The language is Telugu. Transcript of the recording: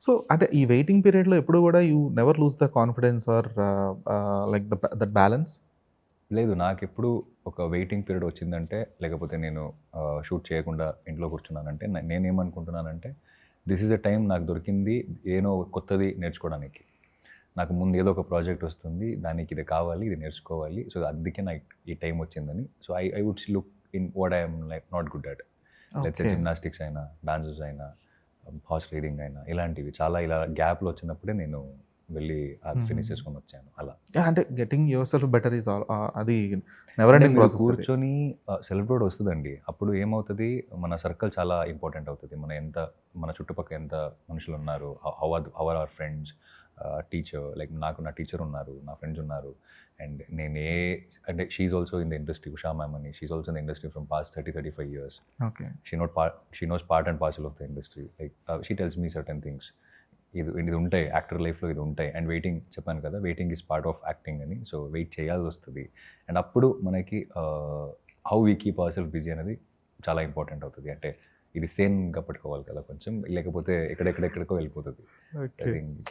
సో, అంటే ఈ వెయిటింగ్ పీరియడ్‌లో ఎప్పుడు గూడా you never lose the confidence or like that balance? లేదు. నాకెప్పుడు ఒక వెయిటింగ్ పీరియడ్ వచ్చిందంటే, లేకపోతే నేను షూట్ చేయకుండా ఇంట్లో కూర్చున్నానంటే, నేనేమనుకుంటున్నానంటే, దిస్ ఈజ్ ఎ టైమ్ నాకు దొరికింది ఏనో కొత్తది నేర్చుకోవడానికి. నాకు ముందు ఏదో ఒక ప్రాజెక్ట్ వస్తుంది. దానికి ఇది కావాలి, ఇది నేర్చుకోవాలి. సో, అందుకే నాకు ఈ టైం వచ్చిందని. So, I would look in what I am like not good at. Let's say okay. Gymnastics అయినా, డాన్సెస్ అయినా, హార్స్ రైడింగ్ అయినా ఇలాంటివి చాలా ఇలా గ్యాప్‌లు వచ్చినప్పుడే నేను వెళ్ళి అది ఫినిష్ హుహుహు. చేసుకొని వచ్చాను అలా. యాహ్! అంటే getting your self better is అది నెవర్ అంటే ఎండింగ్ మీరు ప్రాసెస్ అది. కూర్చొని సెల్ఫ్ డౌట్ వస్తదండి. అప్పుడు ఏమవుతది, మన సర్కిల్ చాలా ఇంపార్టెంట్ అవుతది. మన చుట్టుపక్కల ఎంత మనుషులున్నారు, how are our friends, teacher like నాకు నా టీచర్ ఉన్నారు, నా ఫ్రెండ్స్ ఉన్నారు. అండ్ అంటే she is also in the industry. Usha ma'am అని she is also in the industry from past 35 years. Okay. She knows part and parcel of the industry. Like she tells me certain things. ఇది ఉంటాయి. యాక్టర్ లైఫ్‌లో ఇది ఉంటాయి. అండ్ వెయిటింగ్ చెప్పాను కదా! Waiting is part of acting అని. సో, వెయిట్ చేయాల్సొస్తది. అండ్ అప్పుడు మనకి how we keep our self busy అనేది చాలా ఇంపార్టెంట్ అవుతది. అంటే ఇది సేన్‌గా పట్టుకోవాలి కదా కొంచెం. లేకపోతే ఎక్కడెక్కడెక్కడికో వెళ్ళిపోతది. I okay. థింక్